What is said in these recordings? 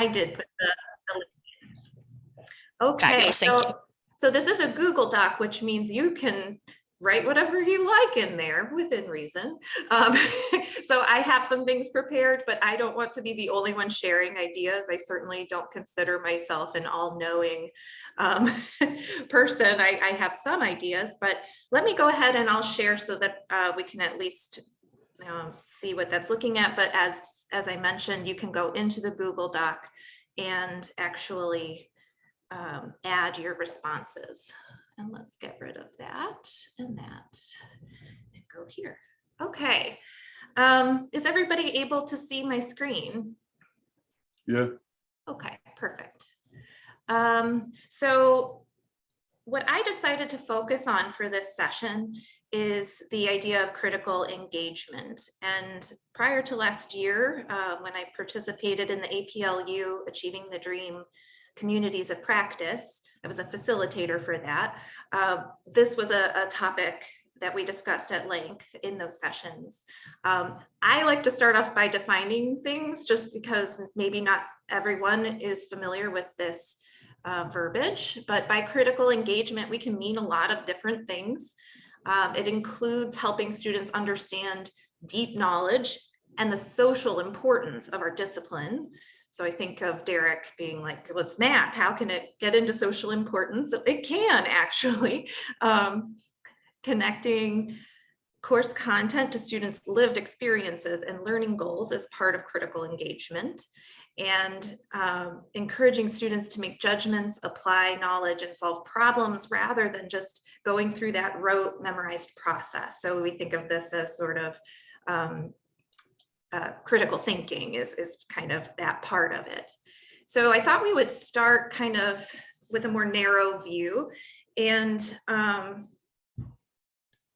I did put the link in. Okay, Fabulous, thank you. So this is a Google Doc, which means you can write whatever you like in there within reason. So I have some things prepared, but I don't want to be the only one sharing ideas. I certainly don't consider myself an all-knowing person. I have some ideas, but let me go ahead and I'll share so that we can at least see what that's looking at. But as I mentioned, you can go into the Google Doc and actually add your responses. And let's get rid of that and go here. Okay. Is everybody able to see my screen? Yeah. Okay, perfect. So what I decided to focus on for this session is the idea of critical engagement. And prior to last year, when I participated in the APLU Achieving the Dream Communities of Practice, I was a facilitator for that. This was a topic that we discussed at length in those sessions. I like to start off by defining things just because maybe not everyone is familiar with this verbiage, but by critical engagement, we can mean a lot of different things. It includes helping students understand deep knowledge and the social importance of our discipline. So I think of Derek being like, well, it's math. How can it get into social importance? It can actually. Connecting course content to students' lived experiences and learning goals is part of critical engagement. And encouraging students to make judgments, apply knowledge, and solve problems rather than just going through that rote memorized process. So we think of this as sort of critical thinking is kind of that part of it. So I thought we would start kind of with a more narrow view and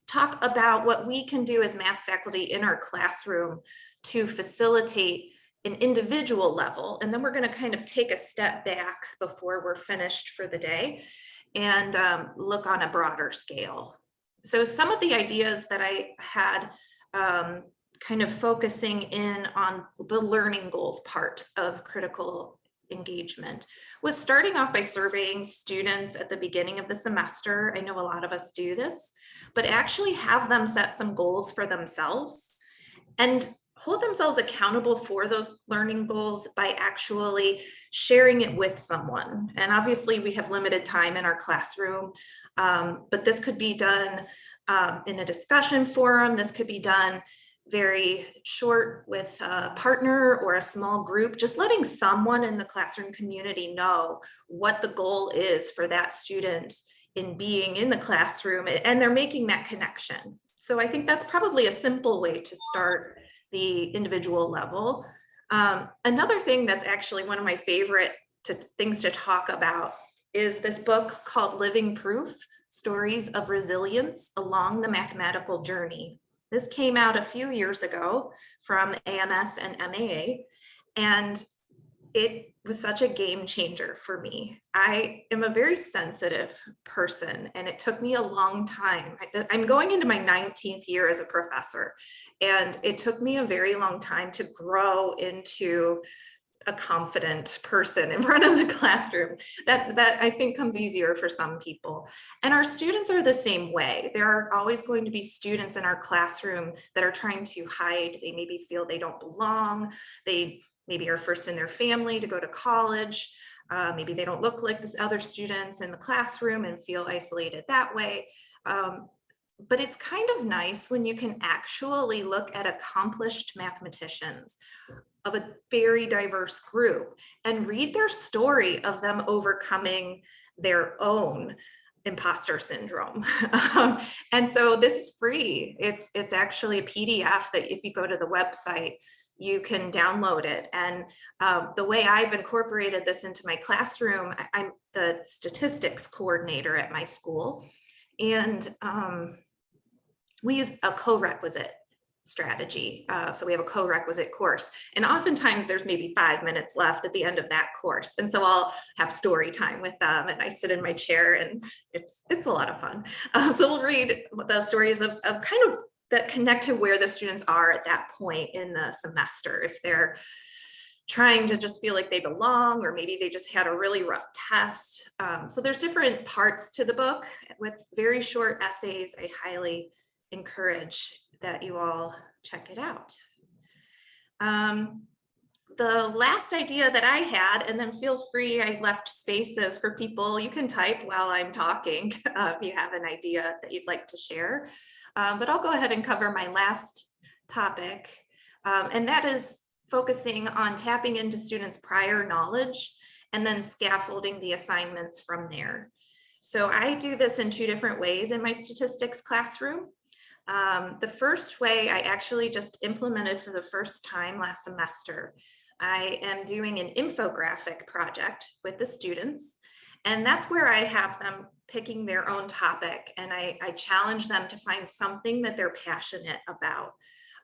talk about what we can do as math faculty in our classroom to facilitate an individual level. And then we're going to kind of take a step back before we're finished for the day and look on a broader scale. So some of the ideas that I had kind of focusing in on the learning goals part of critical engagement was starting off by surveying students at the beginning of the semester. I know a lot of us do this, but actually have them set some goals for themselves and hold themselves accountable for those learning goals by actually sharing it with someone. And obviously we have limited time in our classroom, but this could be done in a discussion forum. This could be done very short with a partner or a small group, just letting someone in the classroom community know what the goal is for that student in being in the classroom, and they're making that connection. So I think that's probably a simple way to start the individual level. Another thing that's actually one of my favorite things to talk about is this book called Living Proof: Stories of Resilience Along the Mathematical Journey. This came out a few years ago from AMS and MAA, and it was such a game changer for me. I am a very sensitive person, and it took me a long time. I'm going into my 19th year as a professor, and it took me a very long time to grow into a confident person in front of the classroom. That I think comes easier for some people. And our students are the same way. There are always going to be students in our classroom that are trying to hide. They maybe feel they don't belong. They maybe are first in their family to go to college. Maybe they don't look like the other students in the classroom and feel isolated that way. But it's kind of nice when you can actually look at accomplished mathematicians of a very diverse group and read their story of them overcoming their own imposter syndrome. And so this is free. It's actually a PDF that if you go to the website, you can download it. And the way I've incorporated this into my classroom, I'm the statistics coordinator at my school. And we use a co-requisite strategy. So we have a co-requisite course. And oftentimes there's maybe 5 minutes left at the end of that course. And so I'll have story time with them and I sit in my chair and it's a lot of fun. So we'll read the stories of kind of that connect to where the students are at that point in the semester. If they're trying to just feel like they belong, or maybe they just had a really rough test. So there's different parts to the book with very short essays. I highly encourage that you all check it out. The last idea that I had, and then feel free, I left spaces for people. You can type while I'm talking if you have an idea that you'd like to share. But I'll go ahead and cover my last topic, and that is focusing on tapping into students' prior knowledge and then scaffolding the assignments from there. So I do this in 2 different ways in my statistics classroom. The first way I actually just implemented for the first time last semester. I am doing an infographic project with the students, and that's where I have them picking their own topic, and I challenge them to find something that they're passionate about.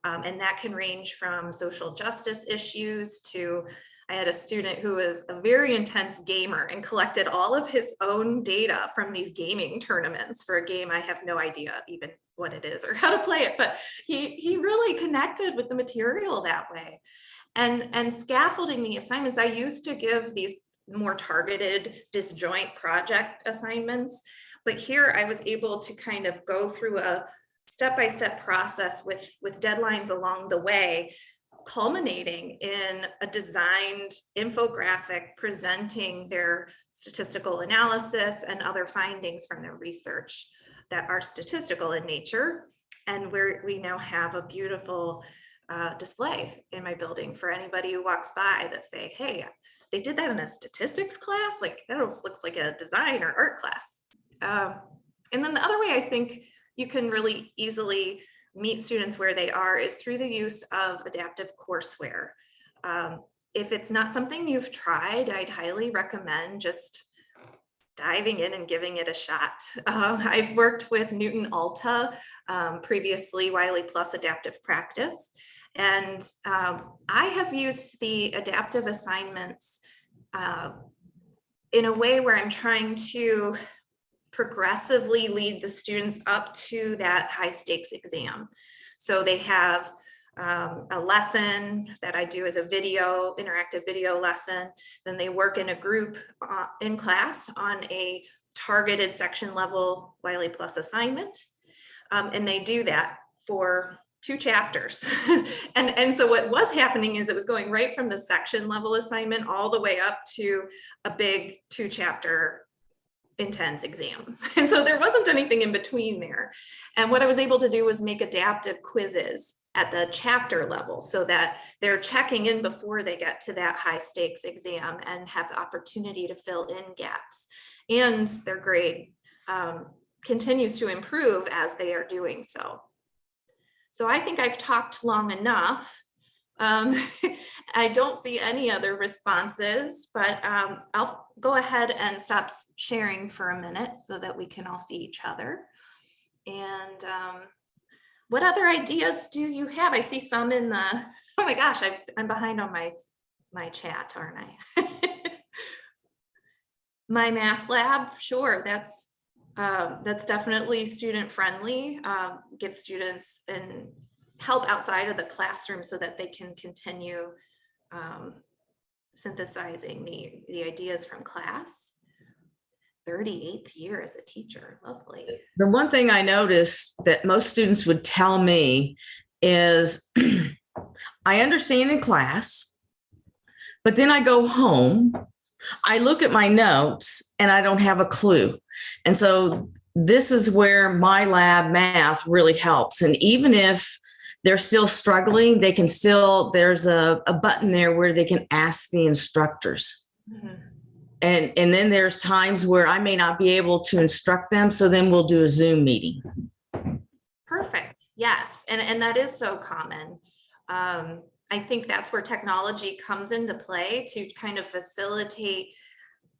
And that can range from social justice issues to, I had a student who was a very intense gamer and collected all of his own data from these gaming tournaments for a game I have no idea even what it is or how to play it, but he really connected with the material that way. And scaffolding the assignments, I used to give these more targeted disjoint project assignments, but here I was able to kind of go through a step-by-step process with deadlines along the way, culminating in a designed infographic presenting their statistical analysis and other findings from their research that are statistical in nature. And we now have a beautiful display in my building for anybody who walks by that say, hey, they did that in a statistics class? Like, that almost looks like a design or art class. And then the other way I think you can really easily meet students where they are is through the use of adaptive courseware. If it's not something you've tried, I'd highly recommend just diving in and giving it a shot. I've worked with Newton Alta, previously Wiley Plus Adaptive Practice, and I have used the adaptive assignments in a way where I'm trying to progressively lead the students up to that high stakes exam. So they have a lesson that I do as a interactive video lesson. Then they work in a group in class on a targeted section level Wiley Plus assignment. And they do that for 2 chapters. and so what was happening is it was going right from the section level assignment all the way up to a big 2-chapter intense exam. And so there wasn't anything in between there. And what I was able to do was make adaptive quizzes at the chapter level so that they're checking in before they get to that high stakes exam and have the opportunity to fill in gaps. And their grade continues to improve as they are doing so. So I think I've talked long enough. I don't see any other responses, but I'll go ahead and stop sharing for a minute so that we can all see each other. And what other ideas do you have? I see some in the, oh my gosh, I'm behind on my chat, aren't I? My math lab, sure, that's definitely student friendly. Give students and help outside of the classroom so that they can continue synthesizing the ideas from class. 38th year as a teacher, lovely. The one thing I noticed that most students would tell me is, I understand in class, but then I go home, I look at my notes and I don't have a clue. And so this is where my lab math really helps. And even if they're still struggling, they can still, there's a button there where they can ask the instructors. Mm-hmm. And then there's times where I may not be able to instruct them. So then we'll do a Zoom meeting. Perfect. Yes. And that is so common. I think that's where technology comes into play to kind of facilitate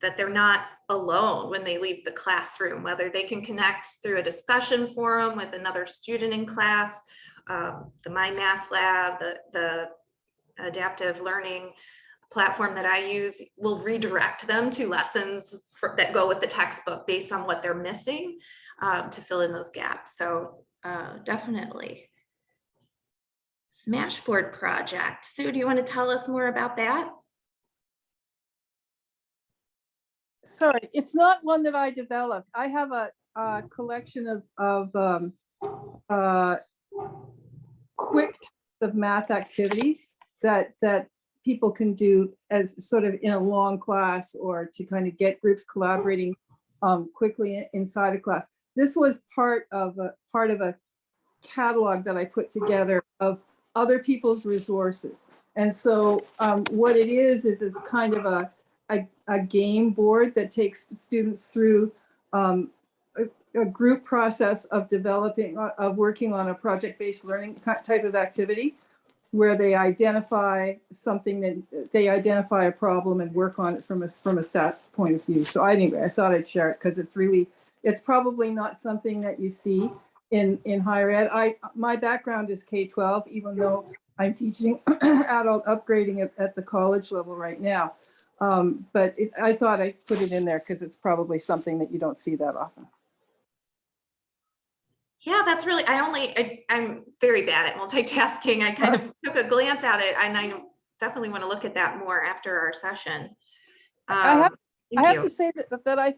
that they're not alone when they leave the classroom, whether they can connect through a discussion forum with another student in class, the My Math Lab, the adaptive learning platform that I use will redirect them to lessons that go with the textbook based on what they're missing to fill in those gaps. So definitely. Smashboard project. Sue, do you want to tell us more about that? Sorry, it's not one that I developed. I have a collection of quick of math activities that people can do as sort of in a long class, or to kind of get groups collaborating quickly inside a class. This was part of a catalog that I put together of other people's resources. And so what it is it's kind of a game board that takes students through a group process of working on a project-based learning type of activity, where they identify something, that they identify a problem and work on it from a stats point of view. So anyway, I thought I'd share it because it's probably not something that you see in higher ed. My background is K-12, even though I'm teaching adult upgrading at the college level right now. But I thought I'd put it in there because it's probably something that you don't see that often. Yeah, that's really, I'm very bad at multitasking. I kind of took a glance at it, and I definitely want to look at that more after our session. I have to say that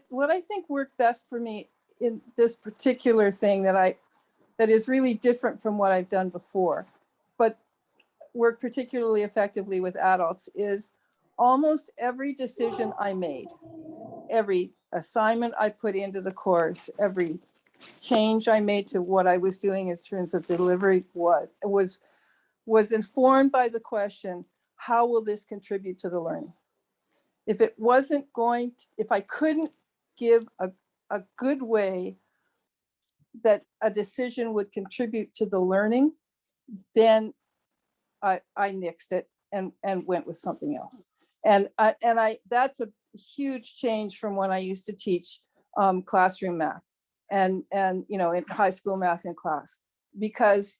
what I think worked best for me in this particular thing that is really different from what I've done before, but worked particularly effectively with adults, is almost every decision I made, every assignment I put into the course, every change I made to what I was doing in terms of delivery was informed by the question, how will this contribute to the learning? If it wasn't going to, if I couldn't give a good way that a decision would contribute to the learning, then I nixed it and went with something else. And that's a huge change from when I used to teach classroom math and in high school math in class, because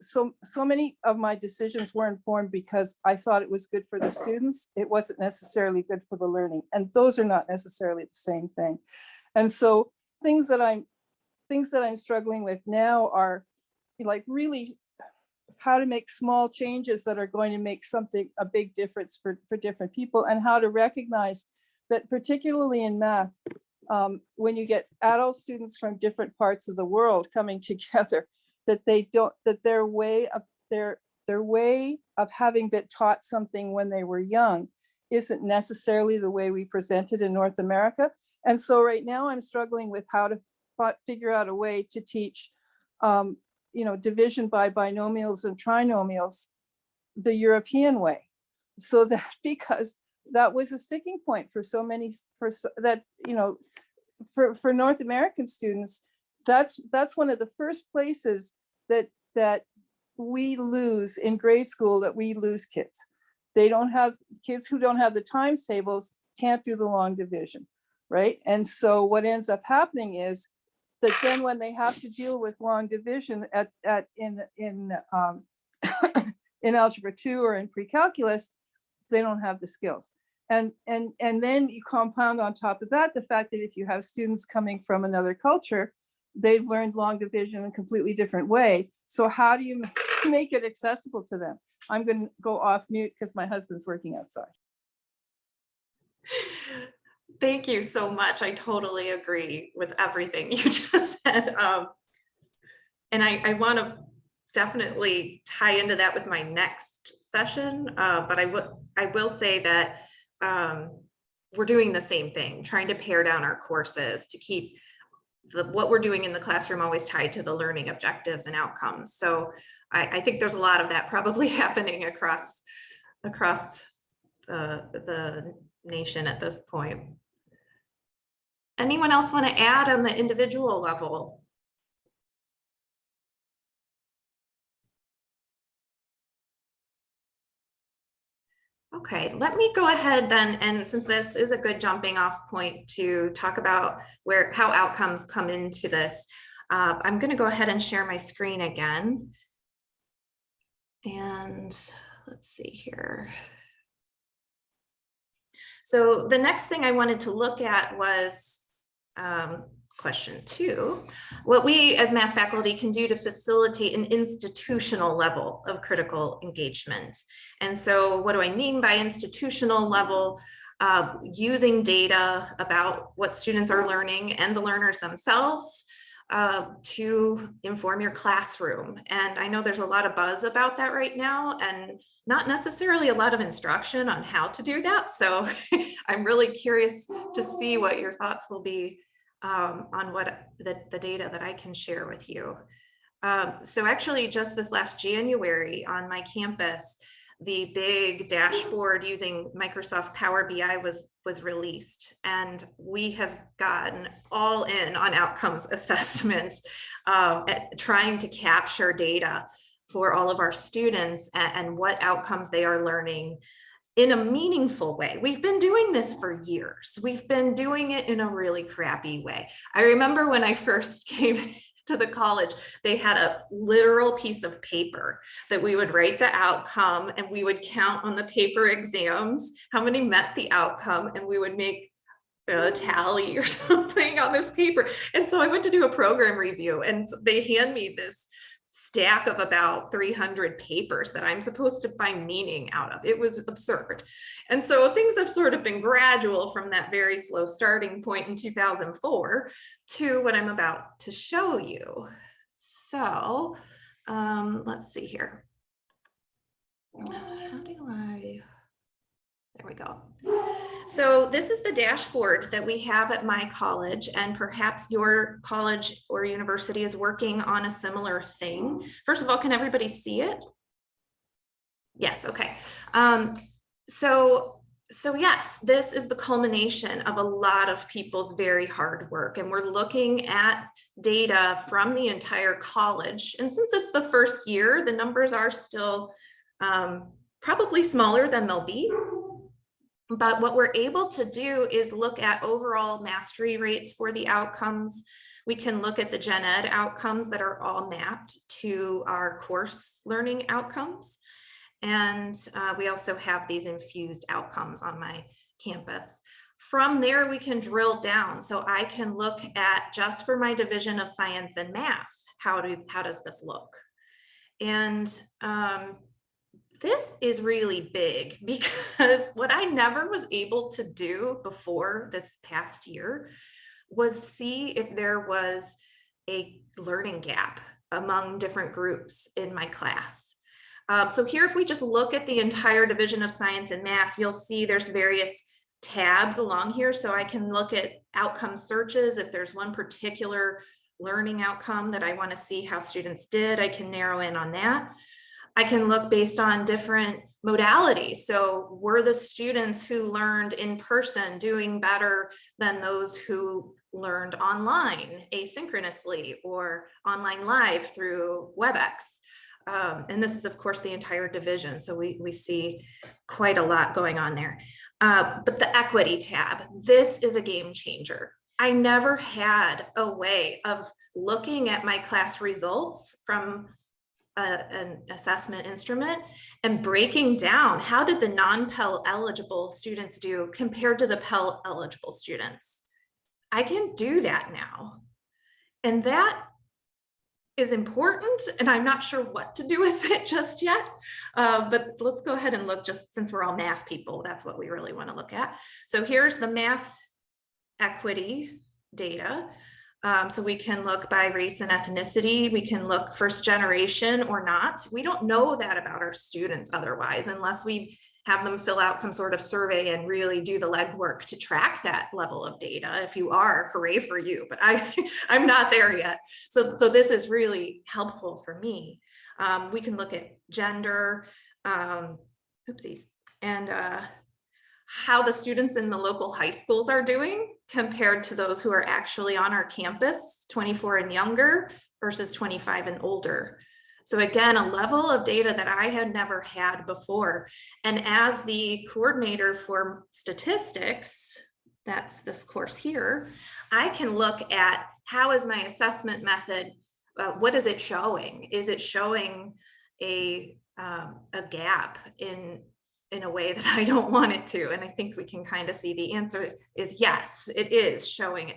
so many of my decisions were informed because I thought it was good for the students. It wasn't necessarily good for the learning, and those are not necessarily the same thing. And so things that I'm struggling with now are like really how to make small changes that are going to make a big difference for different people, and how to recognize that, particularly in math, when you get adult students from different parts of the world coming together, that their way of having been taught something when they were young isn't necessarily the way we present it in North America. And so right now I'm struggling with how to figure out a way to teach division by binomials and trinomials the European way. So that, because that was a sticking point for so many, for North American students, that's one of the first places that we lose in grade school, that we lose kids. Kids who don't have the times tables can't do the long division, right? And so what ends up happening is that then when they have to deal with long division in algebra 2 or in pre-calculus, they don't have the skills. And then you compound on top of that the fact that if you have students coming from another culture, they've learned long division in a completely different way. So how do you make it accessible to them? I'm going to go off mute because my husband's working outside. Thank you so much. I totally agree with everything you just said. And I want to definitely tie into that with my next session. But I will say that we're doing the same thing, trying to pare down our courses to keep what we're doing in the classroom always tied to the learning objectives and outcomes. So I think there's a lot of that probably happening across the nation at this point. Anyone else want to add on the individual level? Okay, let me go ahead then, and since this is a good jumping off point to talk about how outcomes come into this, I'm going to go ahead and share my screen again. And let's see here. So the next thing I wanted to look at was question 2, what we as math faculty can do to facilitate an institutional level of critical engagement. And so what do I mean by institutional level? Using data about what students are learning and the learners themselves to inform your classroom. And I know there's a lot of buzz about that right now, and not necessarily a lot of instruction on how to do that. So I'm really curious to see what your thoughts will be on what the data that I can share with you. So actually just this last January on my campus, the big dashboard using Microsoft Power BI was released, and we have gotten all in on outcomes assessment, at trying to capture data for all of our students and what outcomes they are learning in a meaningful way. We've been doing this for years. We've been doing it in a really crappy way. I remember when I first came to the college, they had a literal piece of paper that we would write the outcome, and we would count on the paper exams how many met the outcome, and we would make a tally or something on this paper. And so I went to do a program review, and they hand me this stack of about 300 papers that I'm supposed to find meaning out of. It was absurd. And so things have sort of been gradual from that very slow starting point in 2004 to what I'm about to show you. So let's see here. How do I, there we go. So this is the dashboard that we have at my college, and perhaps your college or university is working on a similar thing. First of all, can everybody see it? Yes, okay. So yes, this is the culmination of a lot of people's very hard work, and we're looking at data from the entire college. And since it's the first year, the numbers are still probably smaller than they'll be. But what we're able to do is look at overall mastery rates for the outcomes. We can look at the gen ed outcomes that are all mapped to our course learning outcomes. And we also have these infused outcomes on my campus. From there, we can drill down. So I can look at, just for my division of science and math, how does this look? And this is really big, because what I never was able to do before this past year was see if there was a learning gap among different groups in my class. So here, if we just look at the entire division of science and math, you'll see there's various tabs along here. So I can look at outcome searches. If there's one particular learning outcome that I want to see how students did, I can narrow in on that. I can look based on different modalities. So were the students who learned in person doing better than those who learned online asynchronously or online live through WebEx? And this is, of course, the entire division. So we see quite a lot going on there. But the equity tab, this is a game changer. I never had a way of looking at my class results from an assessment instrument and breaking down how did the non-Pell eligible students do compared to the Pell eligible students. I can do that now. And that is important, and I'm not sure what to do with it just yet. But let's go ahead and look, just since we're all math people, that's what we really want to look at. So here's the math equity data. So we can look by race and ethnicity. We can look first generation or not. We don't know that about our students otherwise, unless we have them fill out some sort of survey and really do the legwork to track that level of data. If you are, hooray for you, but I'm not there yet. So this is really helpful for me. We can look at gender, oopsies, and how the students in the local high schools are doing compared to those who are actually on our campus, 24 and younger versus 25 and older. So again, a level of data that I had never had before. And as the coordinator for statistics, that's this course here, I can look at how is my assessment method, what is it showing? Is it showing a gap in a way that I don't want it to? And I think we can kind of see the answer is yes, it is showing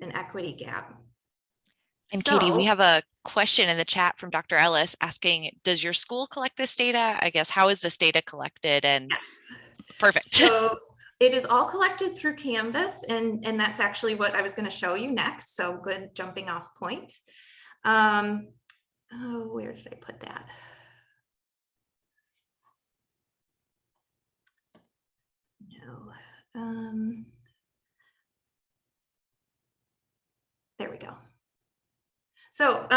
an equity gap. And Katie, we So- have a question in the chat from Dr. Ellis asking, does your school collect this data? I guess, how is this data collected? And Yes. perfect. So it is all collected through Canvas, and that's actually what I was going to show you next. So good jumping off point. Oh, where did I put that? No. There we go. So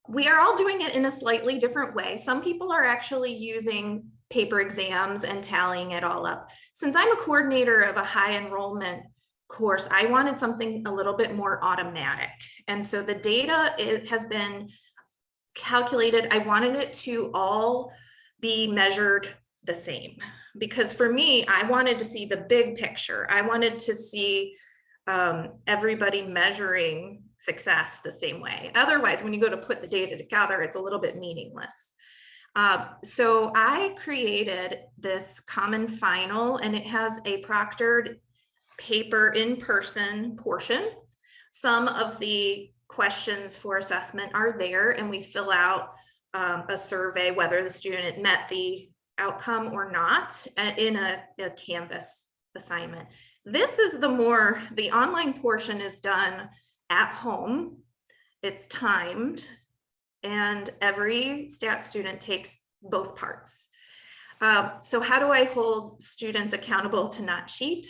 we are all doing it in a slightly different way. Some people are actually using paper exams and tallying it all up. Since I'm a coordinator of a high enrollment course, I wanted something a little bit more automatic. And so the data has been calculated. I wanted it to all be measured the same, because for me, I wanted to see the big picture. I wanted to see everybody measuring success the same way. Otherwise, when you go to put the data together, it's a little bit meaningless. So I created this common final, and it has a proctored paper in-person portion. Some of the questions for assessment are there, and we fill out a survey whether the student met the outcome or not in a Canvas assignment. This is the online portion is done at home. It's timed, and every stat student takes both parts. So how do I hold students accountable to not cheat?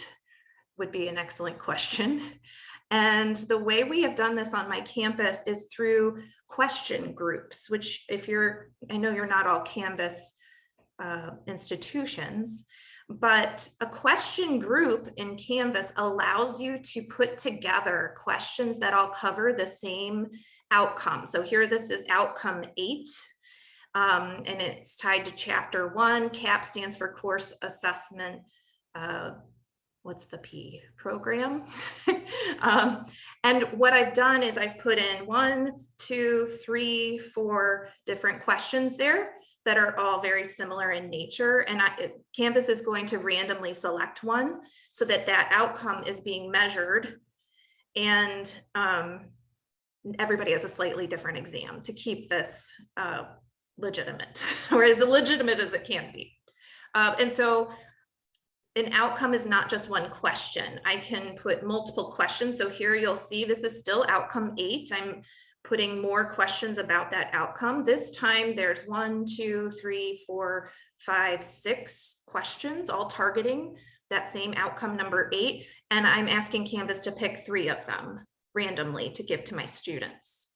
Would be an excellent question. And the way we have done this on my campus is through question groups, which I know you're not all Canvas institutions, but a question group in Canvas allows you to put together questions that all cover the same outcome. So here, this is outcome 8, and it's tied to chapter 1. CAP stands for course assessment. What's the P? Program. And what I've done is I've put in 1, 2, 3, 4 different questions there that are all very similar in nature. And Canvas is going to randomly select one so that that outcome is being measured. And everybody has a slightly different exam to keep this legitimate, or as legitimate as it can be. And so an outcome is not just one question. I can put multiple questions. So here you'll see this is still outcome 8. I'm putting more questions about that outcome. This time there's 1, 2, 3, 4, 5, 6 questions, all targeting that same outcome number 8. And I'm asking Canvas to pick 3 of them randomly to give to my students.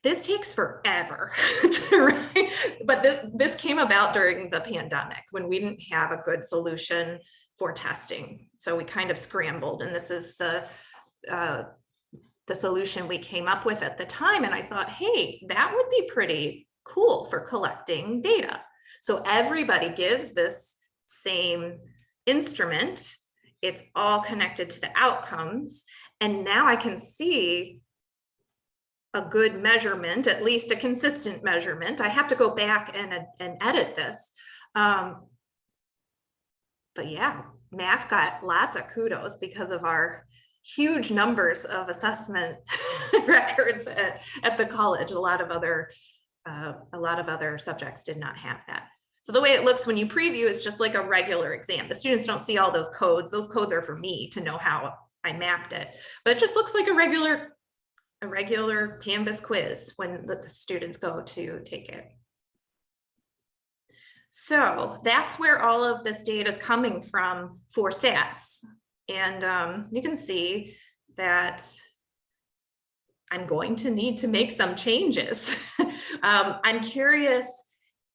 This takes forever to write, but this came about during the pandemic when we didn't have a good solution for testing. So we kind of scrambled, and this is the solution we came up with at the time. And I thought, hey, that would be pretty cool for collecting data. So everybody gives this same instrument. It's all connected to the outcomes. And now I can see a good measurement, at least a consistent measurement. I have to go back and edit this. But yeah, math got lots of kudos because of our huge numbers of assessment records at the college. A lot of other subjects did not have that. So the way it looks when you preview is just like a regular exam. The students don't see all those codes. Those codes are for me to know how I mapped it, but it just looks like a regular Canvas quiz when the students go to take it. So that's where all of this data is coming from for stats. And you can see that I'm going to need to make some changes. I'm curious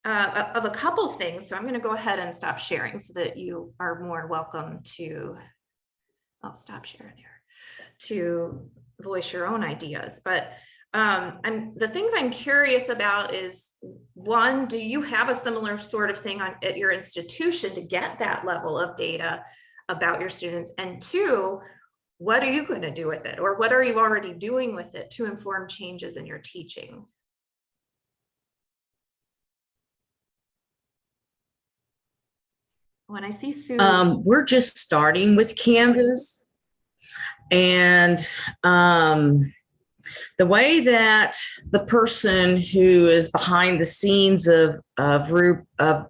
of a couple things. So I'm going to go ahead and stop sharing so that you are more welcome to, stop sharing there, to voice your own ideas. But the things I'm curious about is, 1, do you have a similar sort of thing at your institution to get that level of data about your students? And 2, what are you going to do with it? Or what are you already doing with it to inform changes in your teaching? When I see Sue. We're just starting with Canvas. And the way that the person who is behind the scenes of our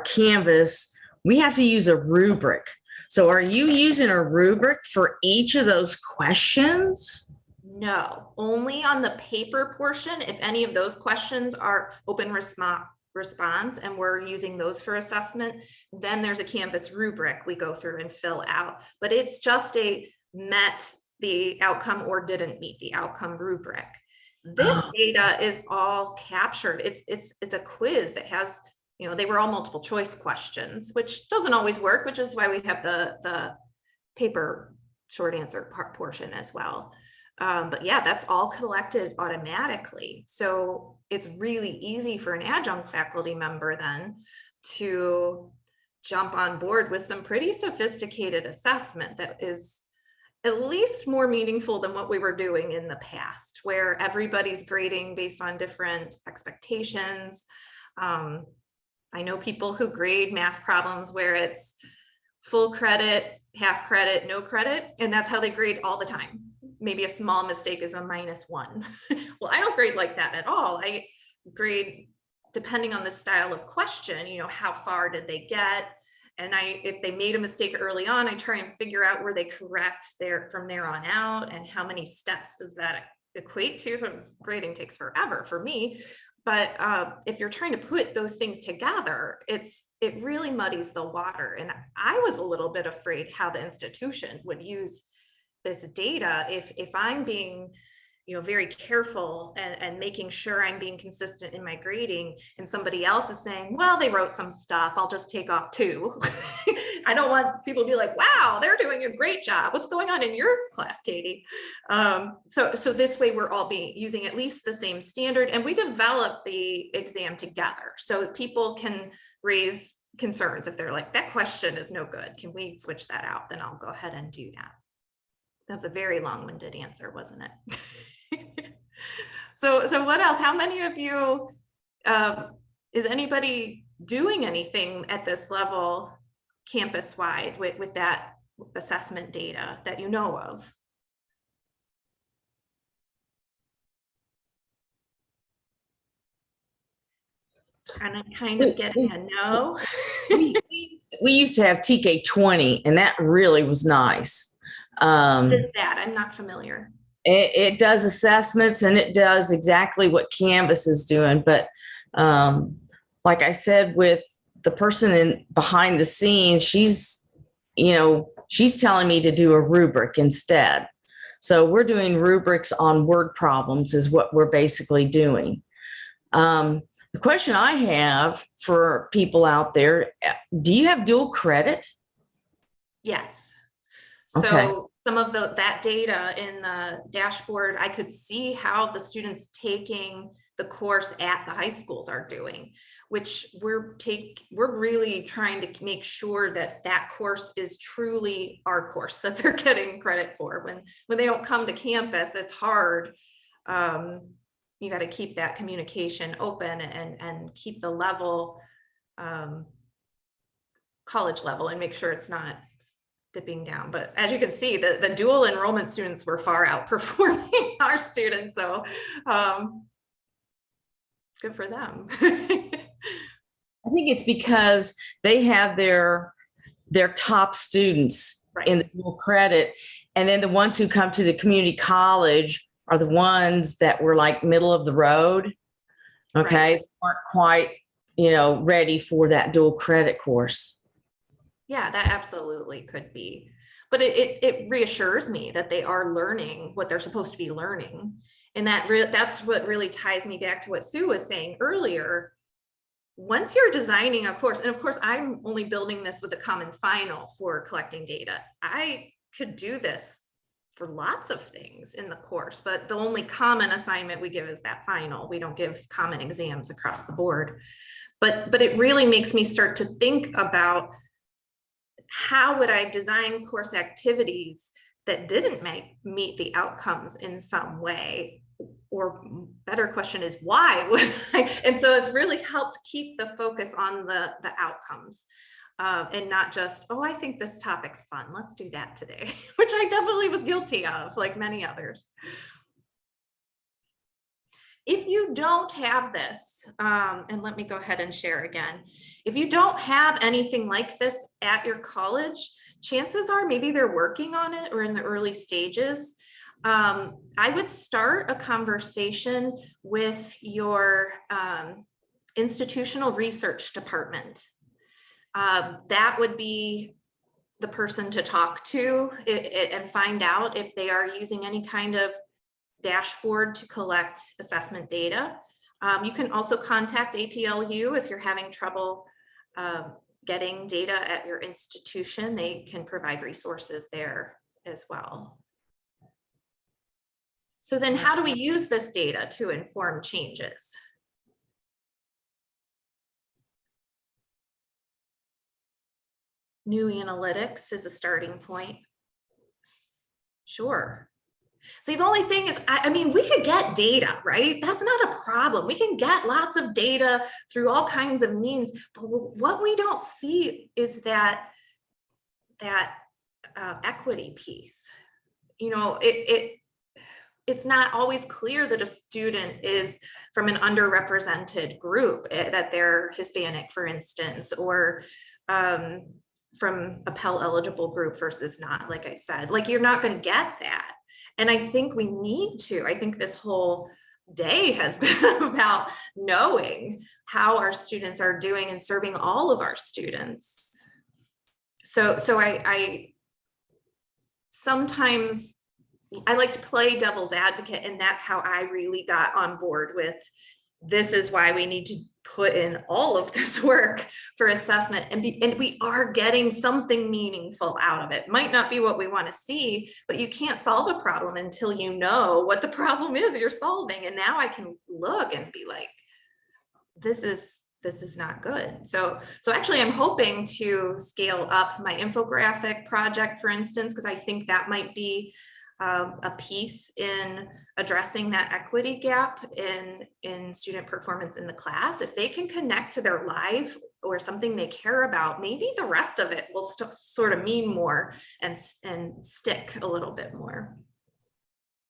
Canvas, we have to use a rubric. So are you using a rubric for each of those questions? No, only on the paper portion. If any of those questions are open response and we're using those for assessment, then there's a Canvas rubric we go through and fill out. But it's just a met the outcome or didn't meet the outcome rubric. This data is all captured. It's a quiz that has, you know, they were all multiple choice questions, which doesn't always work, which is why we have the paper short answer portion as well. But yeah, that's all collected automatically. So it's really easy for an adjunct faculty member then to jump on board with some pretty sophisticated assessment that is at least more meaningful than what we were doing in the past, where everybody's grading based on different expectations. I know people who grade math problems where it's full credit, half credit, no credit, and that's how they grade all the time. Maybe a small mistake is a -1. Well, I don't grade like that at all. I grade depending on the style of question, you know, how far did they get? And if they made a mistake early on, I try and figure out where they correct from there on out, and how many steps does that equate to? So grading takes forever for me. But if you're trying to put those things together, it really muddies the water. And I was a little bit afraid how the institution would use this data if I'm being, you know, very careful and making sure I'm being consistent in my grading, and somebody else is saying, well, they wrote some stuff, I'll just take off 2. I don't want people to be like, wow, they're doing a great job. What's going on in your class, Katie? So this way we're all using at least the same standard, and we develop the exam together so people can raise concerns. If they're like, that question is no good, can we switch that out? Then I'll go ahead and do that. That was a very long-winded answer, wasn't it? So what else? How many of you, is anybody doing anything at this level campus-wide with that assessment data that you know of? Kind of getting a no. We used to have TK20, and that really was nice. What is that? I'm not familiar. It does assessments, and it does exactly what Canvas is doing. But like I said, with the person behind the scenes, she's telling me to do a rubric instead. So we're doing rubrics on word problems is what we're basically doing. The question I have for people out there, do you have dual credit? Yes. Okay. So some of that data in the dashboard, I could see how the students taking the course at the high schools are doing, which we're really trying to make sure that that course is truly our course that they're getting credit for. When they don't come to campus, it's hard. You got to keep that communication open and keep the level, college level, and make sure it's not dipping down. But as you can see, the dual enrollment students were far outperforming our students. So good for them. I think it's because they have their top students Right. in the dual credit. And then the ones who come to the community college are the ones that were like middle of the road. Okay. Right. Weren't quite, ready for that dual credit course. Yeah, that absolutely could be. But it reassures me that they are learning what they're supposed to be learning. And that's what really ties me back to what Sue was saying earlier. Once you're designing a course, and of course, I'm only building this with a common final for collecting data. I could do this for lots of things in the course, but the only common assignment we give is that final. We don't give common exams across the board. But it really makes me start to think about, how would I design course activities that didn't meet the outcomes in some way? Or better question is, why would I? And so it's really helped keep the focus on the outcomes. and not just, oh, I think this topic's fun, let's do that today, which I definitely was guilty of, like many others. If you don't have this, and let me go ahead and share again. If you don't have anything like this at your college, chances are maybe they're working on it or in the early stages. I would start a conversation with your institutional research department. That would be the person to talk to and find out if they are using any kind of dashboard to collect assessment data. You can also contact APLU if you're having trouble getting data at your institution. They can provide resources there as well. So then how do we use this data to inform changes? New analytics is a starting point. Sure. See, the only thing is, I mean, we could get data, right? That's not a problem. We can get lots of data through all kinds of means, but what we don't see is that equity piece. You know, it's not always clear that a student is from an underrepresented group, that they're Hispanic, for instance, or from a Pell eligible group versus not, like I said. Like, you're not going to get that. And I think we need to. I think this whole day has been about knowing how our students are doing and serving all of our students. So I sometimes I like to play devil's advocate, and that's how I really got on board with this is why we need to put in all of this work for assessment, and we are getting something meaningful out of it. Might not be what we want to see, but you can't solve a problem until you know what the problem is you're solving. And now I can look and be like, this is not good. So actually I'm hoping to scale up my infographic project, for instance, because I think that might be a piece in addressing that equity gap in student performance in the class. If they can connect to their life or something they care about, maybe the rest of it will sort of mean more and stick a little bit more.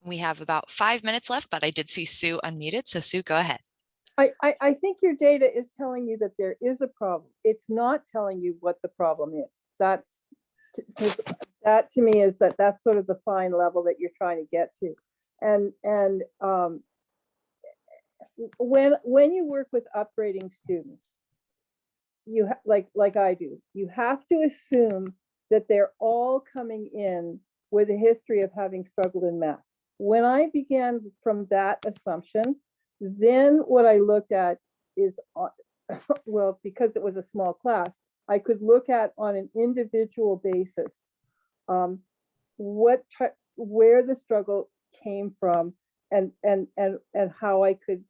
We have about 5 minutes left, but I did see Sue unmuted. So Sue, go ahead. I think your data is telling you that there is a problem. It's not telling you what the problem is. That to me is that's sort of the fine level that you're trying to get to. And when you work with upgrading students, you like I do, you have to assume that they're all coming in with a history of having struggled in math. When I began from that assumption, then what I looked at is, well, because it was a small class, I could look at on an individual basis where the struggle came from, and how I could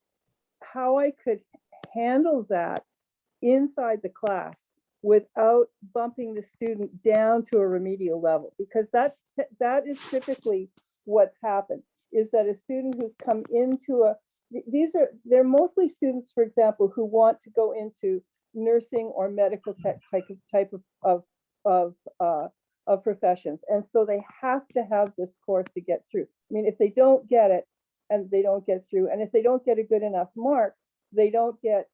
handle that inside the class without bumping the student down to a remedial level, because that is typically what's happened, is that a student who's come into they're mostly students, for example, who want to go into nursing or medical type of professions, and so they have to have this course to get through. I mean, if they don't get it and they don't get through, and if they don't get a good enough mark, they don't get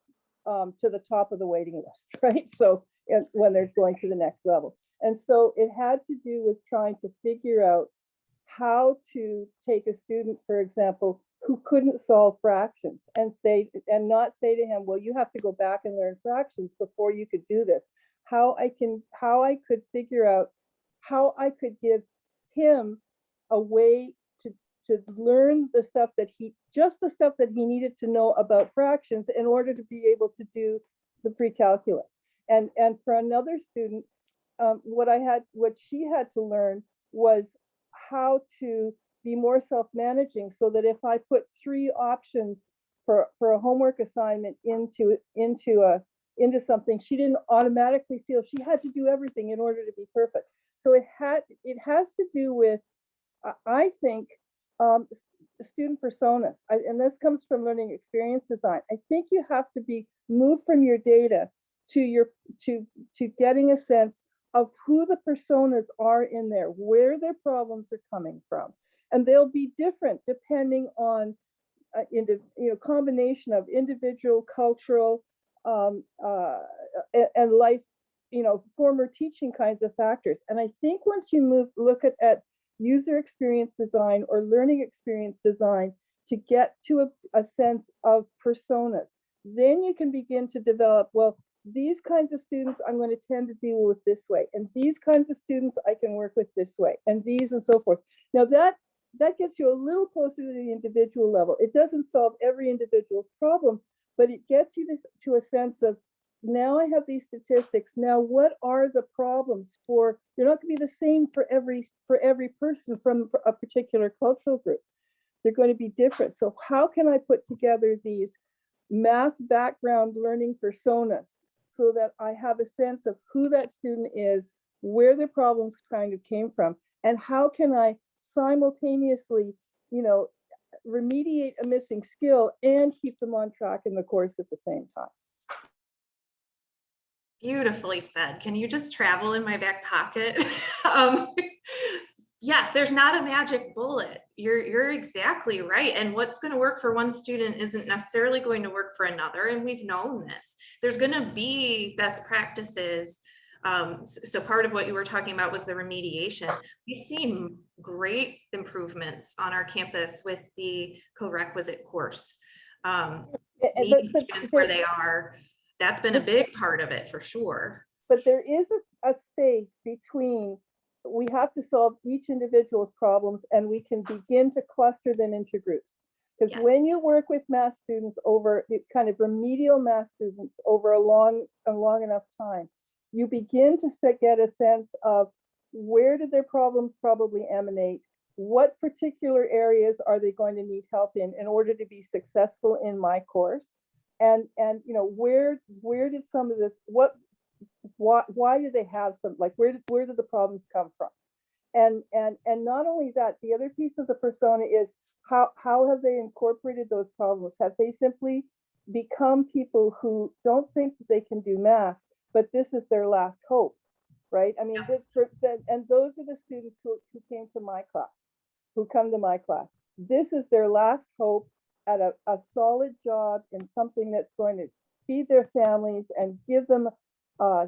to the top of the waiting list, right? So when they're going to the next level, and so it had to do with trying to figure out how to take a student, for example, who couldn't solve fractions, and not say to him, well, you have to go back and learn fractions before you could do this. How I could figure out how I could give him a way to learn the stuff that he needed to know about fractions in order to be able to do the pre-calculus. And for another student, what she had to learn was how to be more self-managing, so that if I put 3 options for a homework assignment into something, she didn't automatically feel she had to do everything in order to be perfect. So it has to do with, I think, student personas, and this comes from learning experience design. I think you have to be moved from your data to getting a sense of who the personas are in there, where their problems are coming from. And they'll be different depending on combination of individual, cultural, and life, former teaching kinds of factors. And I think once you look at user experience design or learning experience design to get to a sense of personas, then you can begin to develop, well, these kinds of students I'm going to tend to deal with this way, and these kinds of students I can work with this way, and these and so forth. Now that gets you a little closer to the individual level. It doesn't solve every individual's problem, but it gets you to a sense of, now I have these statistics. Now, what are the problems for? They're not going to be the same for every person from a particular cultural group. They're going to be different. So how can I put together these math background learning personas so that I have a sense of who that student is, where their problems kind of came from, and how can I simultaneously, remediate a missing skill and keep them on track in the course at the same time. Beautifully said. Can you just travel in my back pocket? Yes, there's not a magic bullet. You're exactly right. And what's going to work for one student isn't necessarily going to work for another. And we've known this. There's going to be best practices. So part of what you were talking about was the remediation. We've seen great improvements on our campus with the co-requisite course. Meeting students where they are. That's been a big part of it for sure. But there is a space between, we have to solve each individual's problems and we can begin to cluster them into groups. Because when you work with math students over kind of remedial math students over a long enough time, you begin to get a sense of where did their problems probably emanate? What particular areas are they going to need help in order to be successful in my course? And where did some of this, why do they have some, like where did the problems come from? And not only that, the other piece of the persona is how have they incorporated those problems? Have they simply become people who don't think that they can do math, but this is their last hope, right? I mean, and those are the students who came to my class, who come to my class. This is their last hope at a solid job in something that's going to feed their families and give them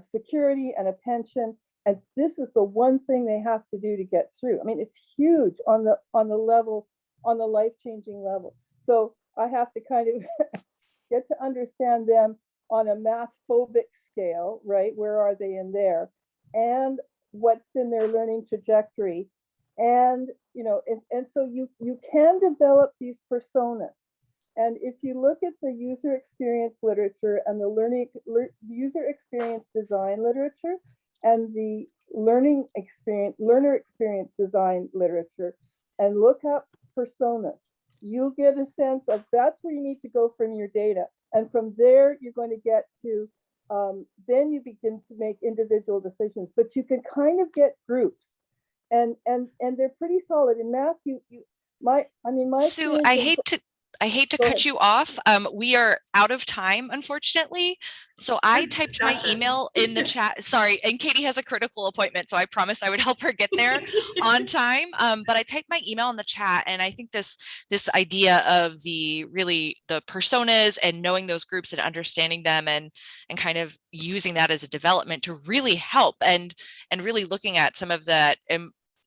security and a pension. And this is the one thing they have to do to get through. I mean, it's huge on the level, on the life-changing level. So I have to kind of get to understand them on a math phobic scale, right? Where are they in there? And what's been their learning trajectory? And, and so you can develop these personas. And if you look at the user experience literature and the user experience design literature and the learner experience design literature, and look up personas, you'll get a sense of that's where you need to go from your data. And from there, you're going to get to, then you begin to make individual decisions, but you can kind of get groups, and they're pretty solid. In math, my Sue, I hate to cut you off. We are out of time, unfortunately. So I typed my email in the chat. Sorry, and Katie has a critical appointment, so I promised I would help her get there on time. But I typed my email in the chat, and I think this idea of the personas and knowing those groups and understanding them and kind of using that as a development to really help and really looking at some of that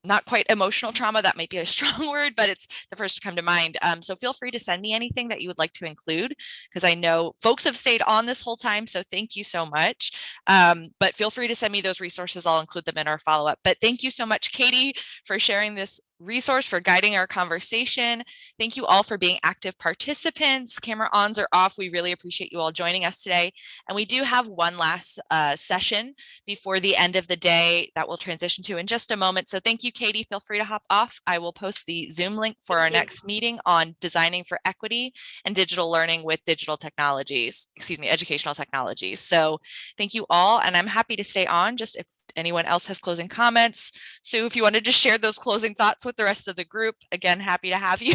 not quite emotional trauma, that might be a strong word, but it's the first to come to mind. So feel free to send me anything that you would like to include, because I know folks have stayed on this whole time, so thank you so much. But feel free to send me those resources. I'll include them in our follow-up. But thank you so much, Katie, for sharing this resource, for guiding our conversation. Thank you all for being active participants. Camera ons or off. We really appreciate you all joining us today. And we do have one last session before the end of the day that we'll transition to in just a moment. So thank you, Katie. Feel free to hop off. I will post the Zoom link for our next meeting on designing for equity and digital learning with digital technologies, educational technologies. So thank you all. And I'm happy to stay on just if anyone else has closing comments. Sue, if you want to just share those closing thoughts with the rest of the group, again, happy to have you.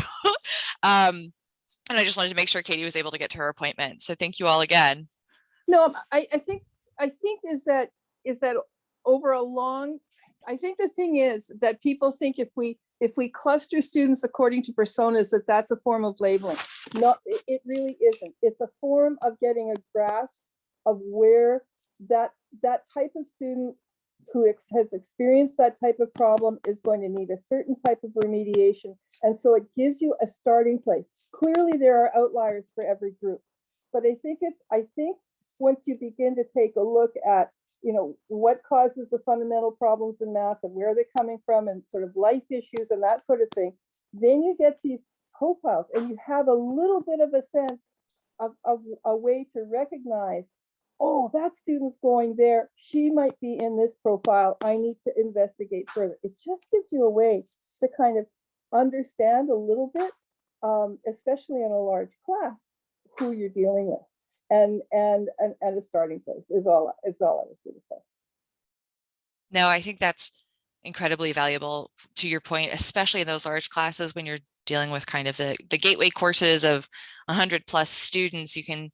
And I just wanted to make sure Katie was able to get to her appointment. So thank you all again. No, I think I think is that over a long, I think the thing is that people think if we cluster students according to personas, that's a form of labeling. No, it really isn't. It's a form of getting a grasp of where that type of student who has experienced that type of problem is going to need a certain type of remediation. And so it gives you a starting place. Clearly there are outliers for every group, but I think once you begin to take a look at, you know, what causes the fundamental problems in math and where they're coming from and sort of life issues and that sort of thing, then you get these profiles and you have a little bit of a sense of a way to recognize, oh, that student's going there. She might be in this profile. I need to investigate further. It just gives you a way to kind of understand a little bit, especially in a large class, who you're dealing with. And a starting place is all I was going to say. No, I think that's incredibly valuable to your point, especially in those large classes when you're dealing with kind of the gateway courses of 100+ students. You can,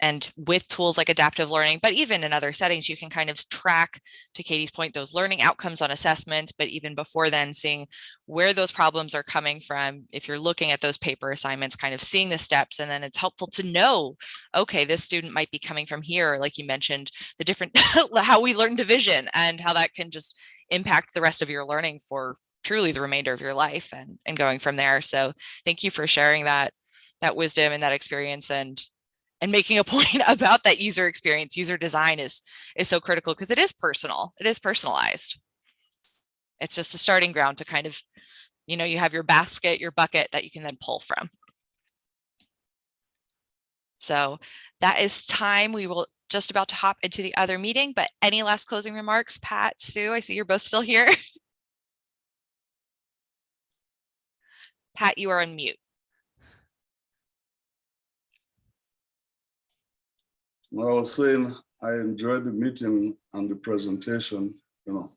and with tools like adaptive learning, but even in other settings, you can kind of track, to Katie's point, those learning outcomes on assessments, but even before then, seeing where those problems are coming from. If you're looking at those paper assignments, kind of seeing the steps, and then it's helpful to know, okay, this student might be coming from here, like you mentioned, the different, how we learn division and how that can just impact the rest of your learning for truly the remainder of your life and going from there. So thank you for sharing that wisdom and that experience, and making a point about that user experience. User design is so critical because it is personal. It is personalized. It's just a starting ground to kind of, you know, you have your basket, your bucket that you can then pull from. So that is time. We will just about to hop into the other meeting, but any last closing remarks? Pat, Sue, I see you're both still here. Pat, you are on mute. Well, I was saying I enjoyed the meeting and the presentation, you know.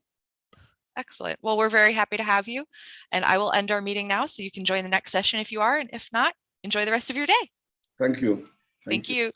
Excellent. Well, we're very happy to have you, and I will end our meeting now so you can join the next session if you are, and if not, enjoy the rest of your day. Thank you. Thank you.